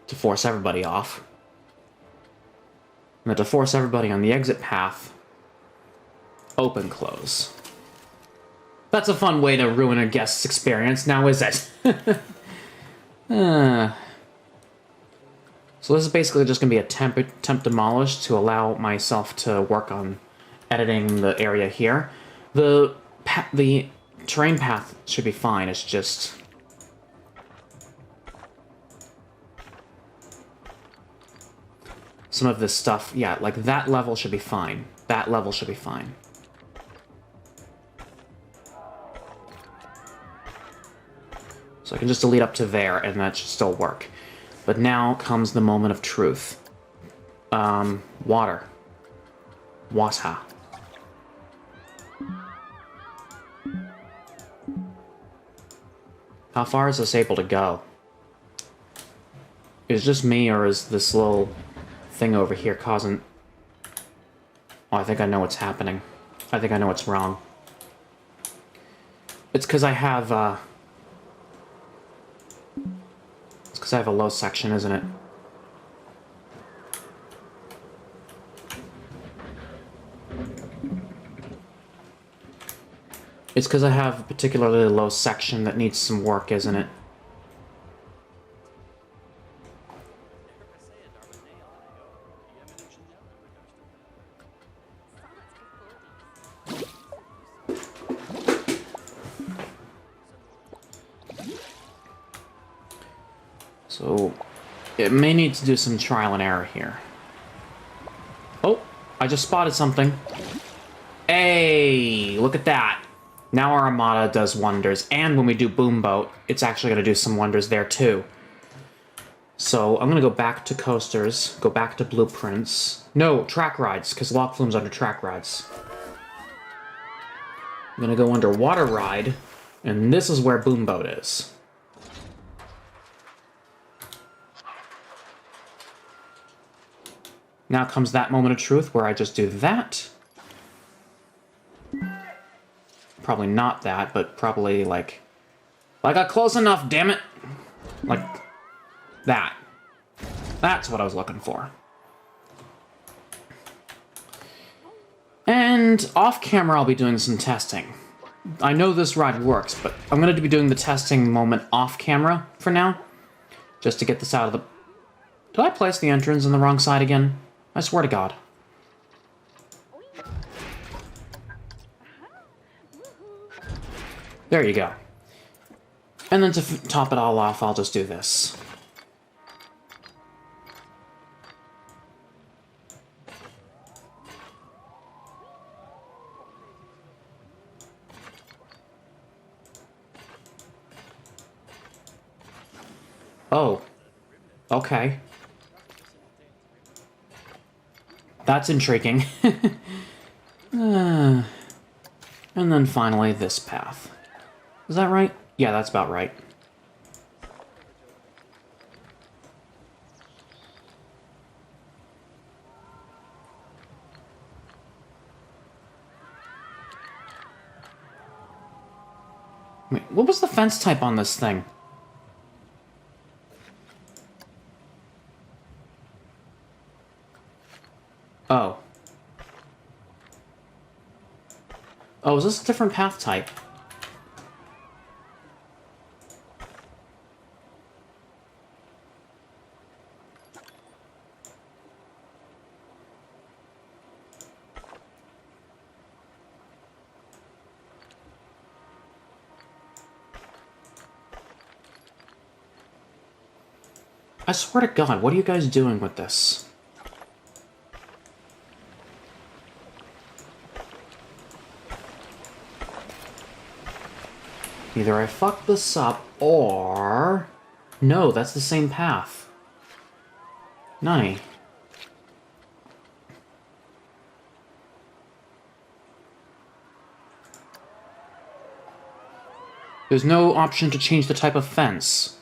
to force everybody off. And then to force everybody on the exit path, open close. That's a fun way to ruin a guest's experience, now is it? So this is basically just going to be a temp demolish to allow myself to work on editing the area here. The terrain path should be fine, it's just... some of this stuff, yeah, like that level should be fine. That level should be fine. So I can just delete up to there, and that should still work. But now comes the moment of truth. Water. Water. How far is this able to go? Is it just me, or is this little thing over here causing... Oh, I think I know what's happening. I think I know what's wrong. It's because I have, It's because I have a low section, isn't it? It's because I have a particularly low section that needs some work, isn't it? So, it may need to do some trial and error here. Oh, I just spotted something. Hey, look at that. Now our Armada does wonders, and when we do Boomboat, it's actually going to do some wonders there too. So, I'm going to go back to coasters, go back to blueprints. No, track rides, because Lock Flume's under track rides. I'm going to go under water ride, and this is where Boomboat is. Now comes that moment of truth where I just do that. Probably not that, but probably like... I got close enough, damn it! Like that. That's what I was looking for. And off camera I'll be doing some testing. I know this ride works, but I'm going to be doing the testing moment off camera for now. Just to get this out of the... Did I place the entrance on the wrong side again? I swear to God. There you go. And then to top it all off, I'll just do this. Oh. Okay. That's intriguing. And then finally this path. Is that right? Yeah, that's about right. Wait, what was the fence type on this thing? Oh. Oh, is this a different path type? I swear to God, what are you guys doing with this? Either I fucked this up, or... No, that's the same path. Nani? There's no option to change the type of fence.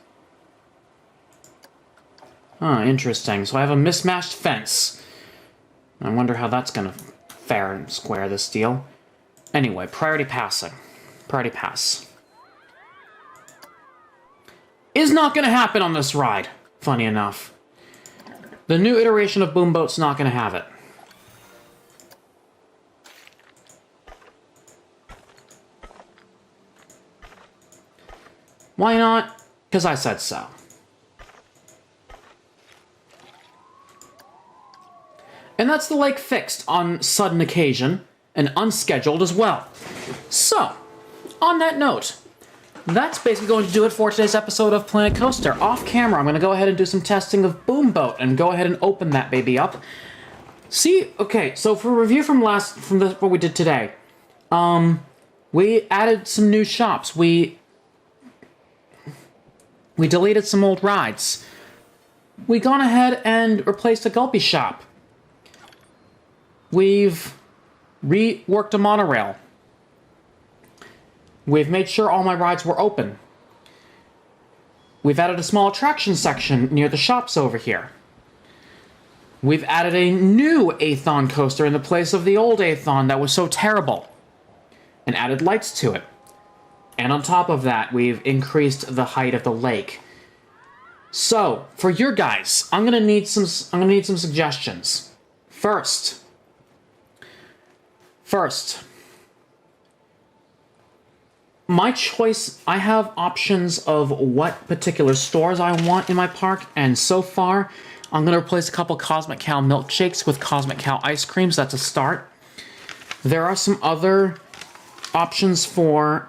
Huh, interesting. So I have a mismatched fence. I wonder how that's gonna fair and square this deal. Anyway, priority passing. Priority pass. Is not gonna happen on this ride, funny enough. The new iteration of Boomboat's not gonna have it. Why not? Because I said so. And that's the lake fixed on sudden occasion, and unscheduled as well. So, on that note, that's basically going to do it for today's episode of Planet Coaster. Off camera, I'm going to go ahead and do some testing of Boomboat, and go ahead and open that baby up. See, okay, so for review from what we did today, we added some new shops. We We deleted some old rides. We gone ahead and replaced a Gulpee shop. We've reworked a monorail. We've made sure all my rides were open. We've added a small attraction section near the shops over here. We've added a new Athon coaster in the place of the old Athon that was so terrible, and added lights to it. And on top of that, we've increased the height of the lake. So, for your guys, I'm gonna need some suggestions. First, my choice, I have options of what particular stores I want in my park, and so far, I'm going to replace a couple Cosmic Cow milkshakes with Cosmic Cow ice creams. That's a start. There are some other options for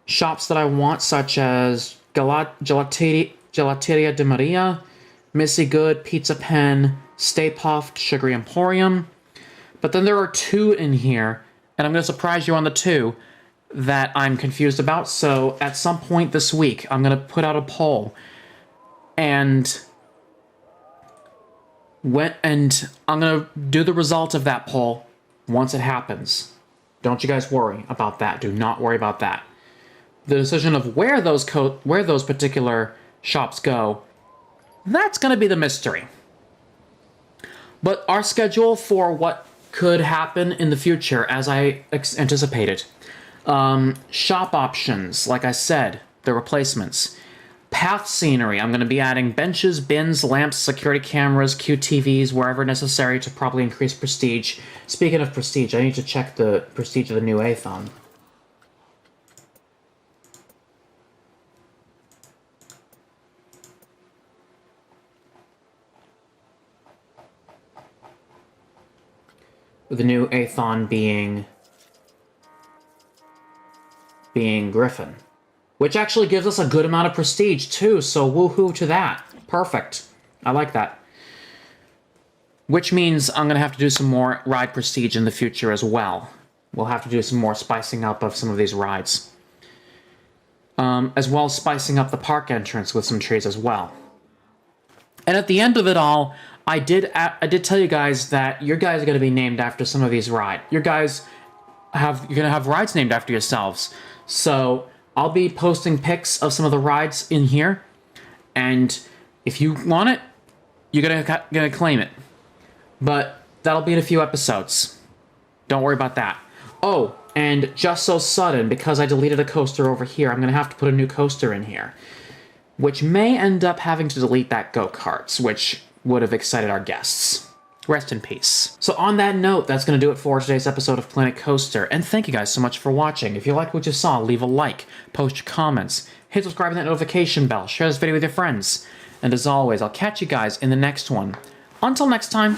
shops that I want, such as Gelateria de Maria, Missy Good, Pizza Pen, Stay Puft, Sugary Emporium. But then there are two in here, and I'm going to surprise you on the two that I'm confused about. So at some point this week, I'm going to put out a poll, and I'm going to do the result of that poll once it happens. Don't you guys worry about that. Do not worry about that. The decision of where those particular shops go, that's going to be the mystery. But our schedule for what could happen in the future, as I anticipated. Shop options, like I said, the replacements. Path scenery, I'm going to be adding benches, bins, lamps, security cameras, QTVs, wherever necessary to probably increase prestige. Speaking of prestige, I need to check the prestige of the new Athon. The new Athon being Griffin. Which actually gives us a good amount of prestige, too, so woohoo to that. Perfect. I like that. Which means I'm going to have to do some more ride prestige in the future as well. We'll have to do some more spicing up of some of these rides. As well as spicing up the park entrance with some trees as well. And at the end of it all, I did tell you guys that your guys are going to be named after some of these rides. You're going to have rides named after yourselves. So I'll be posting pics of some of the rides in here, and if you want it, you're gonna claim it. But that'll be in a few episodes. Don't worry about that. Oh, and just so sudden, because I deleted a coaster over here, I'm gonna have to put a new coaster in here, which may end up having to delete that go-karts, which would have excited our guests. Rest in peace. So on that note, that's going to do it for today's episode of Planet Coaster, and thank you guys so much for watching. If you liked what you saw, leave a like, post your comments, hit subscribe and that notification bell, share this video with your friends, and as always, I'll catch you guys in the next one. Until next time.